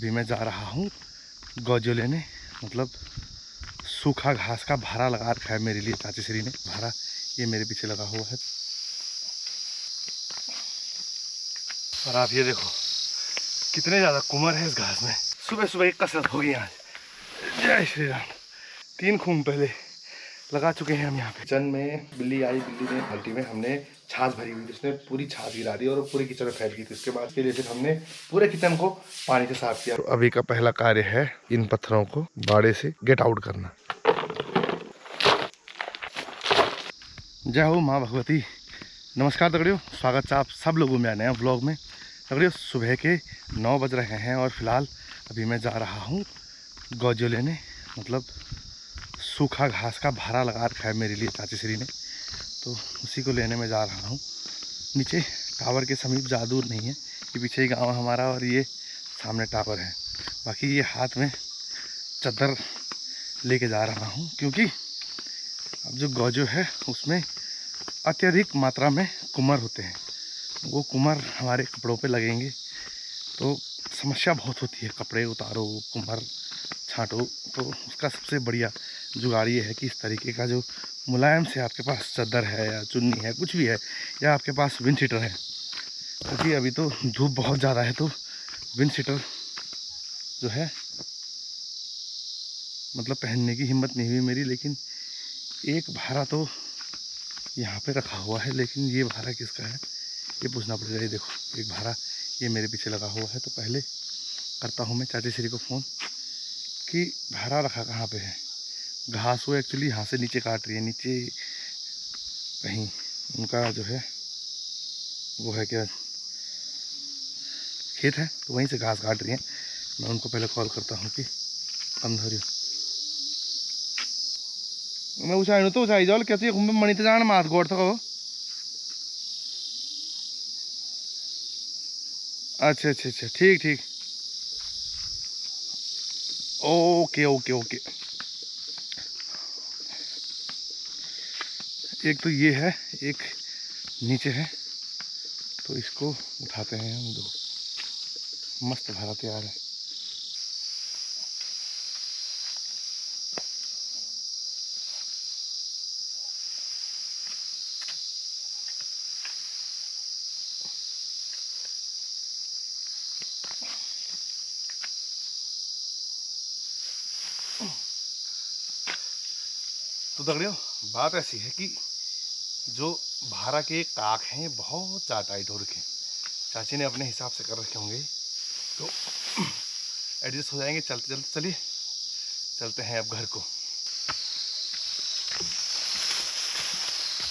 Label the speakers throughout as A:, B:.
A: अभी मैं जा रहा हूँ गौजो लेने, मतलब सूखा घास का भारा लगा रखा है मेरे लिए चाची श्री ने। भारा ये मेरे पीछे लगा हुआ है और आप ये देखो कितने ज़्यादा कुमर है इस घास में। सुबह सुबह एक कसरत होगी आज। जय श्री राम। 3 खून पहले लगा चुके हैं हम यहाँ पे। किचन में बिल्ली आई, बिल्ली ने बाल्टी में हमने छाछ भरी हुई थी, उसने पूरी छाछ गिरा दी और पूरे किचन में फैल गई थी। उसके बाद के लिए फिर हमने पूरे किचन को पानी से साफ किया। तो अभी का पहला कार्य है इन पत्थरों को बाड़े से गेट आउट करना। जय हो माँ भगवती। नमस्कार दगड़ियों, स्वागत है आप सब लोगों में नए व्लॉग में। दगड़ियों सुबह के 9 बज रहे हैं और फिलहाल अभी मैं जा रहा हूँ गौजो लेने, मतलब सूखा घास का भारा लगा रखा है मेरे लिए चाची श्री ने, तो उसी को लेने में जा रहा हूँ। नीचे टावर के समीप ज़्यादा दूर नहीं है, ये पीछे ही गांव है हमारा और ये सामने टावर है। बाकी ये हाथ में चादर लेके जा रहा हूँ क्योंकि अब जो गौजो है उसमें अत्यधिक मात्रा में कुमर होते हैं। वो कुमर हमारे कपड़ों पे लगेंगे तो समस्या बहुत होती है, कपड़े उतारो, कुमर छांटो। तो उसका सबसे बढ़िया जुगाड़ ये है कि इस तरीके का जो मुलायम से आपके पास चादर है या चुन्नी है, कुछ भी है, या आपके पास विंड शीटर है, क्योंकि अभी तो धूप बहुत ज़्यादा है तो विंड शीटर जो है मतलब पहनने की हिम्मत नहीं हुई मेरी। लेकिन एक भारा तो यहाँ पे रखा हुआ है, लेकिन ये भारा किसका है ये पूछना पड़ेगा। ये देखो एक भारा ये मेरे पीछे लगा हुआ है, तो पहले करता हूँ मैं चाची श्री को फ़ोन कि भारा रखा कहाँ पे है। घास वो एक्चुअली यहाँ से नीचे काट रही है, नीचे कहीं उनका जो है वो है क्या खेत है, तो वहीं से घास काट रही है। मैं उनको पहले कॉल करता हूँ कि कम धोरी मैं ऊँचाई तो ऊँचाई जाओ क्या मणि तो जान मात गोड़ थको। अच्छा अच्छा अच्छा, ठीक ठीक, ओके ओके ओके। एक तो ये है, एक नीचे है, तो इसको उठाते हैं हम। दो मस्त भारा तैयार है। तो दगड़ियों बात ऐसी है कि जो भारा के काक हैं बहुत ज़्यादा टाइट हो रखे हैं। चाची ने अपने हिसाब से कर रखे होंगे, तो एडजस्ट हो जाएंगे। चलते चलते चलिए चलते हैं अब घर को।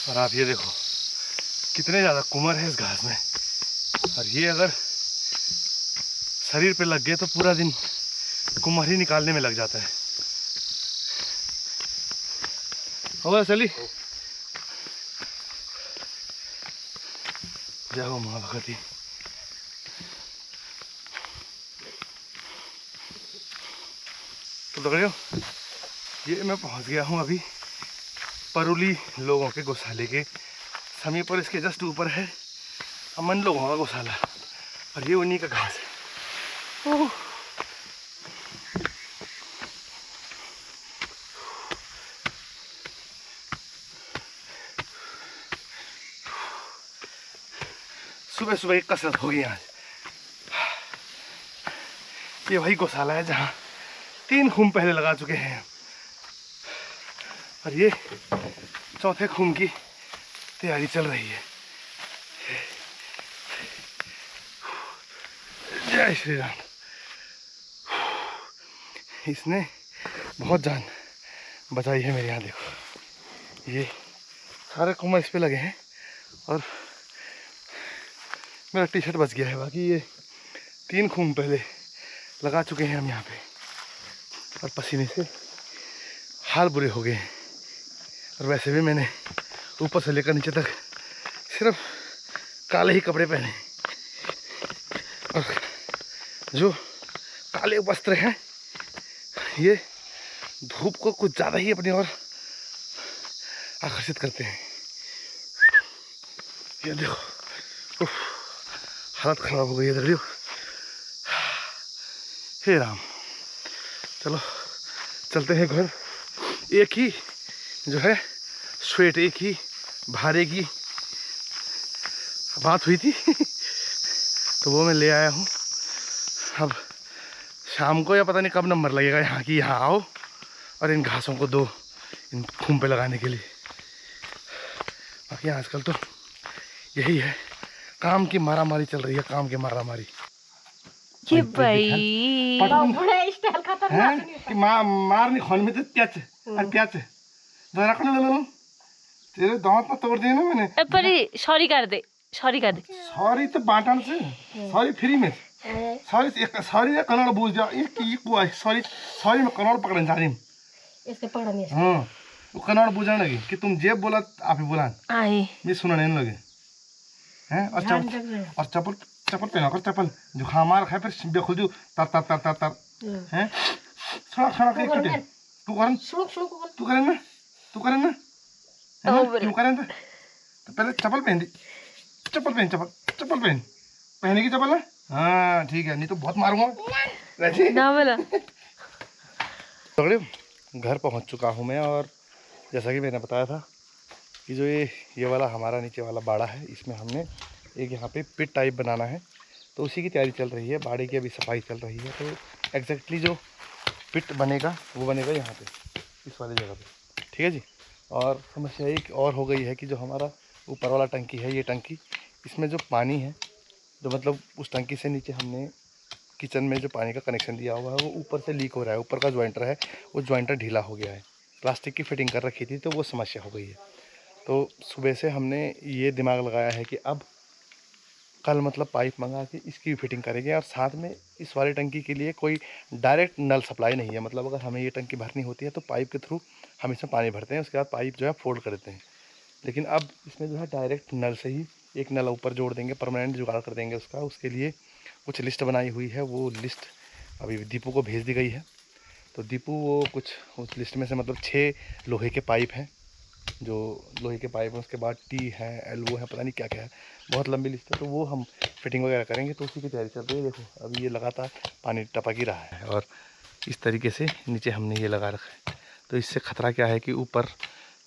A: और आप ये देखो कितने ज़्यादा कुमर है इस घास में, और ये अगर शरीर पे लग गए तो पूरा दिन कुमर ही निकालने में लग जाता है। होगा चली। जय हो माँ भगवती। तो दगड़ियों ये मैं पहुंच गया हूं अभी परुली लोगों के गौशाले के समीप, पर इसके जस्ट ऊपर है अमन लोगों का गौशाला और ये उन्हीं का घास है। सुबह सुबह एक कसरत होगी आज। ये वही गौशाला है जहाँ 3 खून पहले लगा चुके हैं और ये चौथे खून की तैयारी चल रही है। जय श्री राम। इसने बहुत जान बचाई है मेरे यहाँ। देखो ये सारे कुमर इस पे लगे हैं और मेरा टी शर्ट बच गया है। बाकी ये 3 खून पहले लगा चुके हैं हम यहाँ पे और पसीने से हाल बुरे हो गए हैं। और वैसे भी मैंने ऊपर से लेकर नीचे तक सिर्फ काले ही कपड़े पहने और जो काले वस्त्र हैं ये धूप को कुछ ज़्यादा ही अपनी ओर आकर्षित करते हैं। ये देखो हालत ख़राब हो गई है दगड़ियों। हे राम, चलो चलते हैं घर। एक ही जो है स्वेट, एक ही भारे की बात हुई थी तो वो मैं ले आया हूँ। अब शाम को या पता नहीं कब नंबर लगेगा यहाँ की, यहाँ आओ और इन घासों को दो इन खून पे लगाने के लिए। बाकी आजकल तो यही है, काम की मारामारी चल रही है, काम की मारामारी।
B: कि भाई
A: स्टाइल खतरनाक है कि मारनी खोन में तो प्याच और प्याच जरा कर लो, तेरे दांत ना तोड़ दिए ना मैंने।
B: पर सॉरी कर दे, सॉरी कर दे।
A: सॉरी तो बांटन से, सॉरी फ्री में, सॉरी ने कन्नड़ बूझ जाओ ये की को सॉरी, सॉरी में कन्नड़ पकड़न जा रही
C: इसके पकड़ने।
A: हां वो कन्नड़ बूझने लगी कि तुम जे बोला आप ही बोला
B: आई
A: मैं सुनने नहीं लगे हैं। और चप्पल चप्पल पहना कर, चप्पल जुकाम मार खाए फिर बेखुद जो तर तर तर तर तर हैं। थोड़ा थोड़ा के कटे तू करन तू करें ना, तू करें ना, क्यों करें तो पहले चप्पल पहन दी, चप्पल पहन, चप्पल पहन, पहने की चप्पल है। हाँ ठीक है, नहीं तो बहुत मारूंगा
B: ना बोला।
A: घर पहुंच चुका हूं मैं, और जैसा कि मैंने बताया था कि जो ये वाला हमारा नीचे वाला बाड़ा है, इसमें हमने एक यहाँ पे पिट टाइप बनाना है, तो उसी की तैयारी चल रही है। बाड़े की अभी सफाई चल रही है, तो एग्जैक्टली जो पिट बनेगा वो बनेगा यहाँ पे, इस वाली जगह पे, ठीक है जी। और समस्या एक और हो गई है कि जो हमारा ऊपर वाला टंकी है, ये टंकी, इसमें जो पानी है, जो मतलब उस टंकी से नीचे हमने किचन में जो पानी का कनेक्शन दिया हुआ है वो ऊपर से लीक हो रहा है। ऊपर का ज्वाइंटर है, वो ज्वाइंटर ढीला हो गया है, प्लास्टिक की फिटिंग कर रखी थी तो वो समस्या हो गई है। तो सुबह से हमने ये दिमाग लगाया है कि अब कल मतलब पाइप मंगा के इसकी भी फिटिंग करेंगे। और साथ में इस वाली टंकी के लिए कोई डायरेक्ट नल सप्लाई नहीं है, मतलब अगर हमें ये टंकी भरनी होती है तो पाइप के थ्रू हम इसमें पानी भरते हैं, उसके बाद पाइप जो है फोल्ड कर देते हैं। लेकिन अब इसमें जो है डायरेक्ट नल से ही एक नल ऊपर जोड़ देंगे, परमानेंट जुगाड़ कर देंगे उसका। उसके लिए कुछ लिस्ट बनाई हुई है, वो लिस्ट अभी दीपू को भेज दी गई है। तो दीपू वो कुछ उस लिस्ट में से मतलब 6 लोहे के पाइप हैं, जो लोहे के पाइप हैं, उसके बाद टी है, एल्बो है, पता नहीं क्या क्या है, बहुत लंबी लिस्ट है। तो वो हम फिटिंग वगैरह करेंगे, तो उसी की तैयारी चल रही है। देखो अभी ये लगातार पानी टपक ही रहा है, और इस तरीके से नीचे हमने ये लगा रखा है। तो इससे ख़तरा क्या है कि ऊपर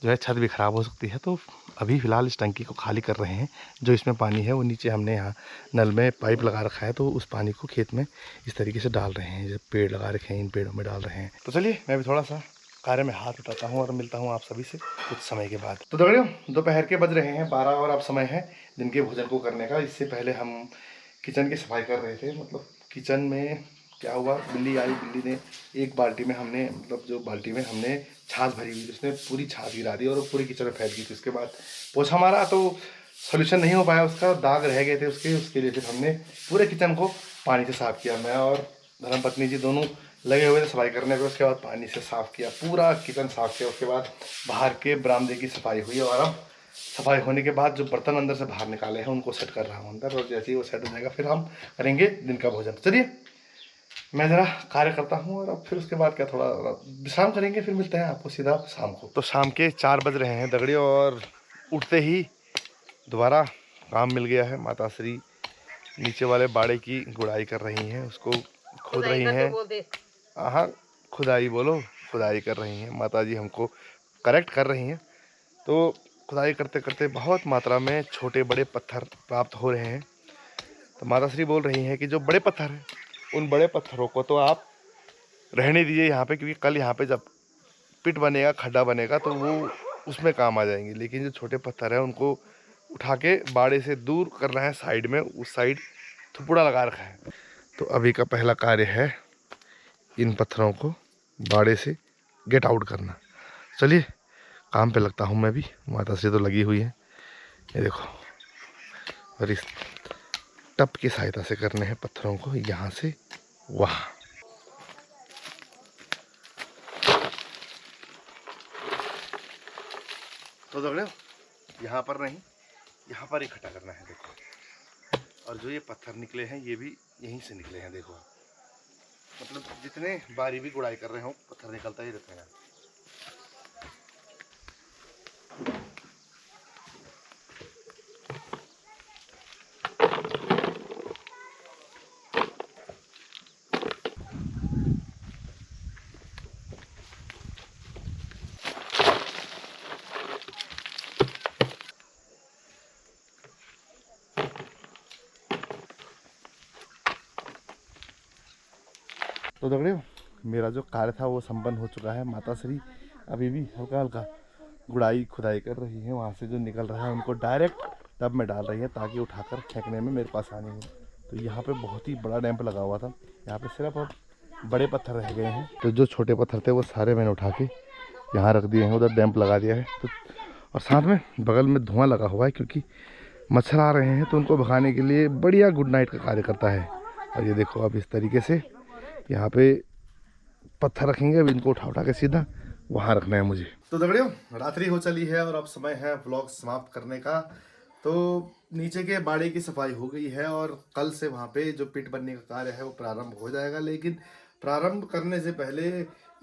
A: जो है छत भी ख़राब हो सकती है। तो अभी फ़िलहाल इस टंकी को खाली कर रहे हैं, जो इसमें पानी है वो नीचे हमने यहाँ नल में पाइप लगा रखा है, तो उस पानी को खेत में इस तरीके से डाल रहे हैं, जैसे पेड़ लगा रखे हैं इन पेड़ों में डाल रहे हैं। तो चलिए मैं भी थोड़ा सा कार्य में हाथ उठाता हूँ और मिलता हूँ आप सभी से कुछ समय के बाद। तो दगड़ियों दोपहर के बज रहे हैं 12 और अब समय है दिन के भोजन को करने का। इससे पहले हम किचन की सफाई कर रहे थे। मतलब किचन में क्या हुआ, बिल्ली आई, बिल्ली ने एक बाल्टी में हमने मतलब जो बाल्टी में हमने छाछ भरी हुई, उसने पूरी छाछ गिरा दी और पूरी किचन में फैल गई थी। उसके बाद पोछा मारा तो सोल्यूशन नहीं हो पाया, उसका दाग रह गए थे उसके लिए फिर हमने पूरे किचन को पानी से साफ़ किया। मैं और धर्मपत्नी जी दोनों लगे हुए थे सफाई करने पे। उसके बाद पानी से साफ़ किया, पूरा किचन साफ़ किया। उसके बाद बाहर के बरामदे की सफाई हुई, और अब सफाई होने के बाद जो बर्तन अंदर से बाहर निकाले हैं उनको सेट कर रहा हूँ अंदर, और जैसे ही वो सेट हो जाएगा फिर हम करेंगे दिन का भोजन। चलिए मैं ज़रा कार्य करता हूँ, और अब फिर उसके बाद क्या थोड़ा विश्राम करेंगे, फिर मिलते हैं आपको सीधा शाम को। तो शाम के 4 बज रहे हैं दगड़ियों, और उठते ही दोबारा काम मिल गया है। माता श्री नीचे वाले बाड़े की गुड़ाई कर रही हैं, उसको खोद रही हैं। हाँ खुदाई बोलो, खुदाई कर रही हैं माता जी, हमको करेक्ट कर रही हैं। तो खुदाई करते करते बहुत मात्रा में छोटे बड़े पत्थर प्राप्त हो रहे हैं। तो माता श्री बोल रही हैं कि जो बड़े पत्थर हैं उन बड़े पत्थरों को तो आप रहने दीजिए यहाँ पे, क्योंकि कल यहाँ पे जब पिट बनेगा, खड्डा बनेगा, तो वो उसमें काम आ जाएंगे। लेकिन जो छोटे पत्थर हैं उनको उठा के बाड़े से दूर करना है, साइड में उस साइड थुपुड़ा लगा रखा है। तो अभी का पहला कार्य है इन पत्थरों को बाड़े से गेट आउट करना। चलिए काम पे लगता हूँ मैं भी, माता श्री तो लगी हुई है, ये देखो। और इस टप की सहायता से करने हैं पत्थरों को यहाँ से वहाँ। तो दगड़ियों यहाँ पर नहीं, यहाँ पर इकट्ठा करना है, देखो। और जो ये पत्थर निकले हैं ये भी यहीं से निकले हैं, देखो। मतलब जितने बारी भी गुड़ाई कर रहे हो पत्थर निकलता ही रहता है। तो दगड़ियों मेरा जो कार्य था वो संपन्न हो चुका है। माता श्री अभी भी हल्का हल्का गुड़ाई खुदाई कर रही है। वहाँ से जो निकल रहा है उनको डायरेक्ट टब में डाल रही है ताकि उठाकर फेंकने में मेरे पास आनी हो। तो यहाँ पे बहुत ही बड़ा डैम्प लगा हुआ था। यहाँ पे सिर्फ अब बड़े पत्थर रह गए हैं। तो जो छोटे पत्थर थे वो सारे मैंने उठा के यहाँ रख दिए हैं। उधर डैम्प लगा दिया है। तो और साथ में बगल में धुआं लगा हुआ है क्योंकि मच्छर आ रहे हैं तो उनको भगाने के लिए बढ़िया गुड नाइट का कार्य करता है। और ये देखो अब इस तरीके से यहाँ पे पत्थर रखेंगे। अब इनको उठा के सीधा वहाँ रखना है मुझे। तो दगड़ियों रात्रि हो चली है और अब समय है व्लॉग समाप्त करने का। तो नीचे के बाड़े की सफाई हो गई है और कल से वहाँ पे जो पिट बनने का कार्य है वो प्रारंभ हो जाएगा। लेकिन प्रारंभ करने से पहले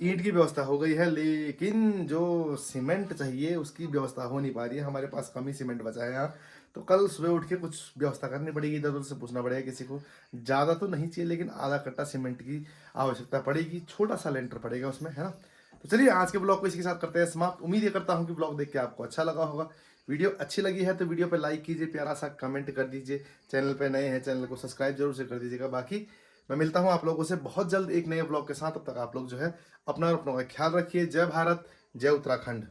A: ईंट की व्यवस्था हो गई है, लेकिन जो सीमेंट चाहिए उसकी व्यवस्था हो नहीं पा रही है। हमारे पास कम ही सीमेंट बचा है यहाँ। तो कल सुबह उठ के कुछ व्यवस्था करनी पड़ेगी। इधर उधर से पूछना पड़ेगा किसी को। ज़्यादा तो नहीं चाहिए लेकिन आधा कट्टा सीमेंट की आवश्यकता पड़ेगी। छोटा सा लेंटर पड़ेगा उसमें, है ना। तो चलिए आज के ब्लॉग को इसी के साथ करते हैं समाप्त। उम्मीद ये करता हूँ कि ब्लॉग देख के आपको अच्छा लगा होगा। वीडियो अच्छी लगी है तो वीडियो पे लाइक कीजिए, प्यारा सा कमेंट कर दीजिए। चैनल पे नए हैं चैनल को सब्सक्राइब जरूर से कर दीजिएगा। बाकी मैं मिलता हूँ आप लोगों से बहुत जल्द एक नए ब्लॉग के साथ। तब तक आप लोग जो है अपना और अपनों का ख्याल रखिए। जय भारत, जय उत्तराखंड।